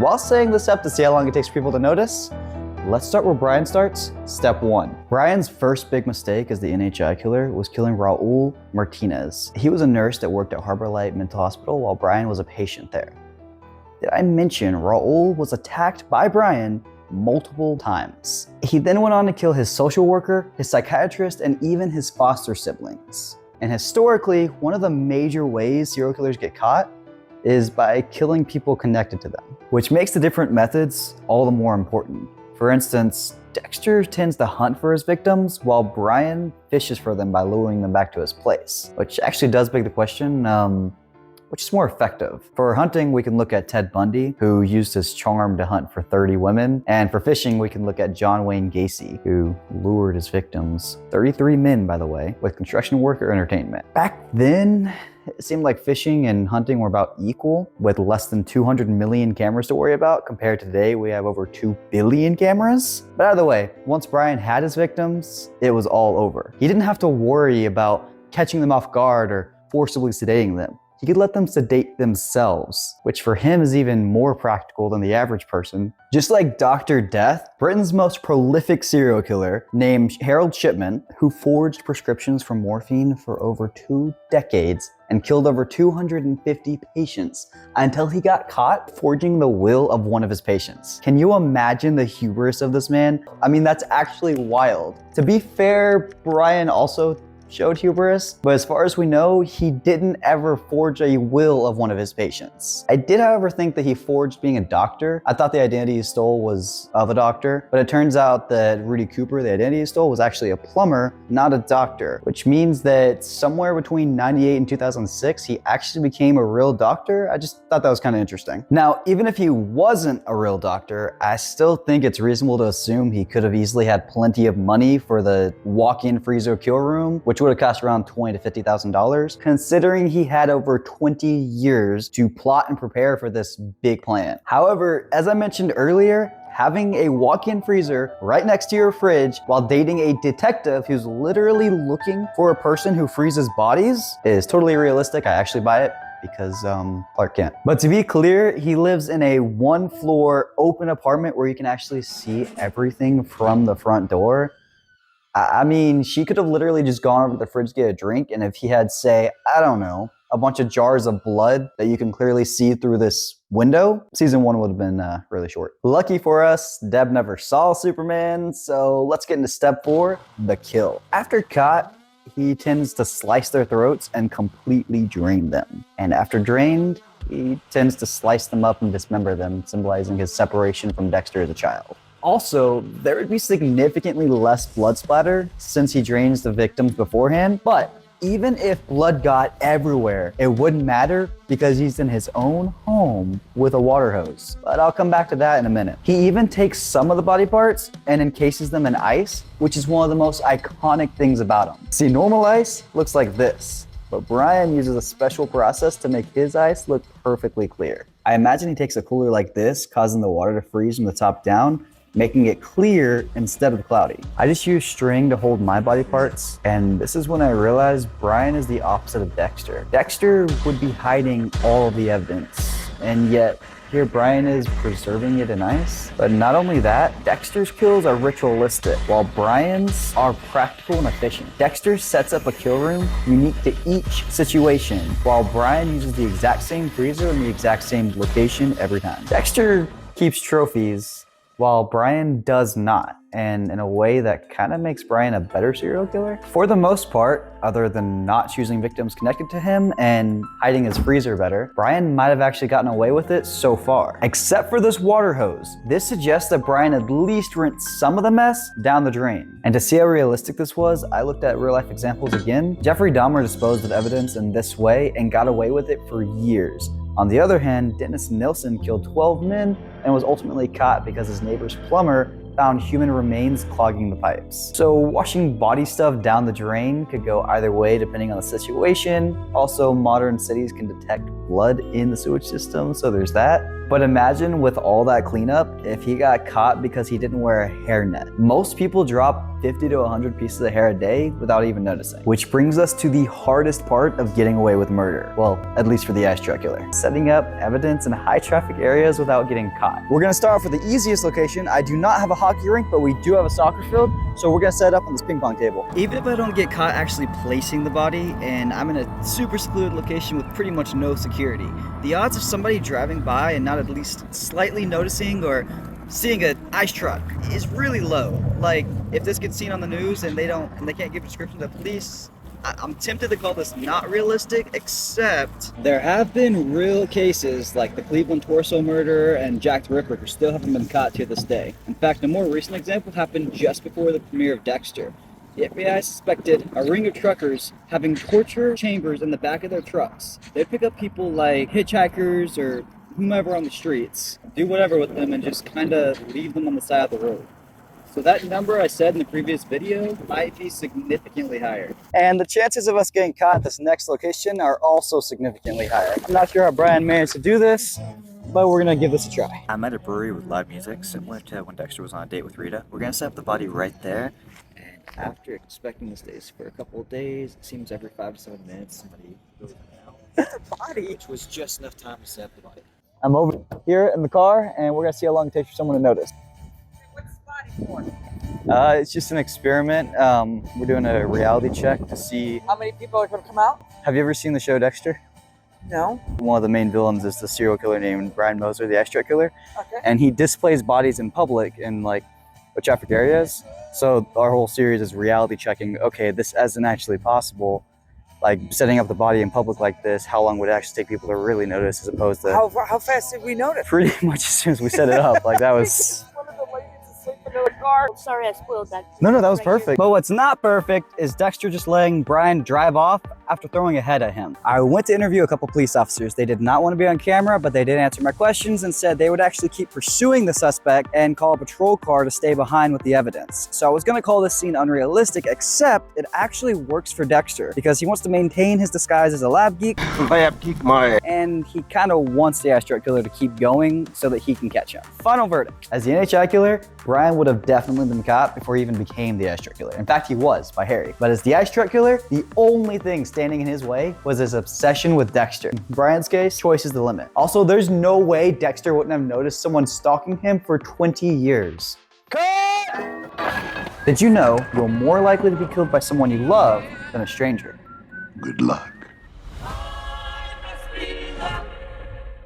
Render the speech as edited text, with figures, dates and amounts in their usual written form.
While saying this step to see how long it takes for people to notice, let's start where Brian starts. Step 1. Brian's first big mistake as the NHI killer was killing Raul Martinez. He was a nurse that worked at Harbor Light Mental Hospital while Brian was a patient there. Did I mention Raul was attacked by Brian multiple times? He then went on to kill his social worker, his psychiatrist, and even his foster siblings. And historically, one of the major ways serial killers get caught is by killing people connected to them, which makes the different methods all the more important. For instance, Dexter tends to hunt for his victims while Brian fishes for them by luring them back to his place, which actually does beg the question, which is more effective? For hunting, we can look at Ted Bundy, who used his charm to hunt for 30 women. And for fishing, we can look at John Wayne Gacy, who lured his victims, 33 men, by the way, with construction work or entertainment. Back then, it seemed like fishing and hunting were about equal, with less than 200 million cameras to worry about. Compared to today, we have over 2 billion cameras. But either way, once Brian had his victims, it was all over. He didn't have to worry about catching them off guard or forcibly sedating them. He could let them sedate themselves, which for him is even more practical than the average person. Just like Dr. Death, Britain's most prolific serial killer, named Harold Shipman, who forged prescriptions for morphine for over 2 decades and killed over 250 patients until he got caught forging the will of one of his patients. Can you imagine the hubris of this man? I mean, that's actually wild. To be fair, Brian also showed hubris, but as far as we know, he didn't ever forge a will of one of his patients. I did, however, think that he forged being a doctor. I thought the identity he stole was of a doctor, but it turns out that Rudy Cooper, the identity he stole, was actually a plumber, not a doctor, which means that somewhere between 98 and 2006, he actually became a real doctor. I just thought that was kind of interesting. Now, even if he wasn't a real doctor, I still think it's reasonable to assume he could have easily had plenty of money for the walk-in freezer kill room, which would have cost around $20,000 to $50,000, considering he had over 20 years to plot and prepare for this big plan. However, as I mentioned earlier, having a walk-in freezer right next to your fridge while dating a detective who's literally looking for a person who freezes bodies is totally realistic. I actually buy it because Clark Kent. But to be clear, he lives in a 1-floor open apartment where you can actually see everything from the front door. I mean, she could have literally just gone over to the fridge to get a drink, and if he had, say, I don't know, a bunch of jars of blood that you can clearly see through this window, season 1 would have been really short. Lucky for us, Deb never saw Superman, so let's get into step 4, the kill. After caught, he tends to slice their throats and completely drain them. And after drained, he tends to slice them up and dismember them, symbolizing his separation from Dexter as a child. Also, there would be significantly less blood splatter since he drains the victims beforehand, but even if blood got everywhere, it wouldn't matter because he's in his own home with a water hose. But I'll come back to that in a minute. He even takes some of the body parts and encases them in ice, which is one of the most iconic things about him. See, normal ice looks like this, but Brian uses a special process to make his ice look perfectly clear. I imagine he takes a cooler like this, causing the water to freeze from the top down, making it clear instead of cloudy. I just use string to hold my body parts, and this is when I realized Brian is the opposite of Dexter. Dexter would be hiding all of the evidence, and yet here Brian is preserving it in ice. But not only that, Dexter's kills are ritualistic, while Brian's are practical and efficient. Dexter sets up a kill room unique to each situation, while Brian uses the exact same freezer in the exact same location every time. Dexter keeps trophies, while Brian does not, and in a way that kind of makes Brian a better serial killer. For the most part, other than not choosing victims connected to him and hiding his freezer better, Brian might have actually gotten away with it so far. Except for this water hose. This suggests that Brian at least rinsed some of the mess down the drain. And to see how realistic this was, I looked at real life examples again. Jeffrey Dahmer disposed of evidence in this way and got away with it for years. On the other hand, Dennis Nilsen killed 12 men and was ultimately caught because his neighbor's plumber found human remains clogging the pipes. So washing body stuff down the drain could go either way depending on the situation. Also, modern cities can detect blood in the sewage system, so there's that. But imagine with all that cleanup, if he got caught because he didn't wear a hairnet. Most people drop 50 to 100 pieces of hair a day without even noticing. Which brings us to the hardest part of getting away with murder. Well, at least for the eye strut killer. Setting up evidence in high traffic areas without getting caught. We're gonna start off with the easiest location. I do not have a hockey rink, but we do have a soccer field, so we're gonna set it up on this ping pong table. Even if I don't get caught actually placing the body, and I'm in a super secluded location with pretty much no security, the odds of somebody driving by and not at least slightly noticing or seeing an ice truck is really low. Like, if this gets seen on the news and they can't give a description to the police, I'm tempted to call this not realistic, except there have been real cases like the Cleveland torso murder and Jack the Ripper who still haven't been caught to this day. In fact, a more recent example happened just before the premiere of Dexter. The FBI suspected a ring of truckers having torture chambers in the back of their trucks. They'd pick up people like hitchhikers or whomever on the streets, do whatever with them, and just kind of leave them on the side of the road. So that number I said in the previous video might be significantly higher. And the chances of us getting caught at this next location are also significantly higher. I'm not sure how Brian managed to do this, but we're gonna give this a try. I'm at a brewery with live music, similar to when Dexter was on a date with Rita. We're gonna set up the body right there, and after expecting this days for a couple of days, it seems every 5 to 7 minutes somebody goes in and out. Body! Which was just enough time to set up the body. I'm over here in the car, and we're gonna see how long it takes for someone to notice. What's the body for? It's just an experiment. We're doing a reality check to see. How many people are going to come out? Have you ever seen the show Dexter? No. One of the main villains is the serial killer named Brian Moser, the eye strut killer. Okay. And he displays bodies in public in like traffic areas. So our whole series is reality checking. Okay, this isn't actually possible. Like setting up the body in public like this, how long would it actually take people to really notice as opposed to How fast did we notice? pretty much as soon as we set it up. Like that was... One of the ladies asleep in the car. Sorry, I spoiled that. No, that was Right here. perfect. But what's not perfect is Dexter just letting Brian drive off after throwing a head at him. I went to interview a couple police officers. They did not want to be on camera, but they did answer my questions and said they would actually keep pursuing the suspect and call a patrol car to stay behind with the evidence. So I was going to call this scene unrealistic, except it actually works for Dexter because he wants to maintain his disguise as a lab geek. And he kind of wants the eye strut killer to keep going so that he can catch him. Final verdict. As the NHI killer, Brian would have definitely been caught before he even became the eye strut killer. In fact, he was by Harry. But as the eye strut killer, the only thing standing in his way was his obsession with Dexter. In Brian's case, choice is the limit. Also, there's no way Dexter wouldn't have noticed someone stalking him for 20 years. Cut! Did you know you're more likely to be killed by someone you love than a stranger? Good luck.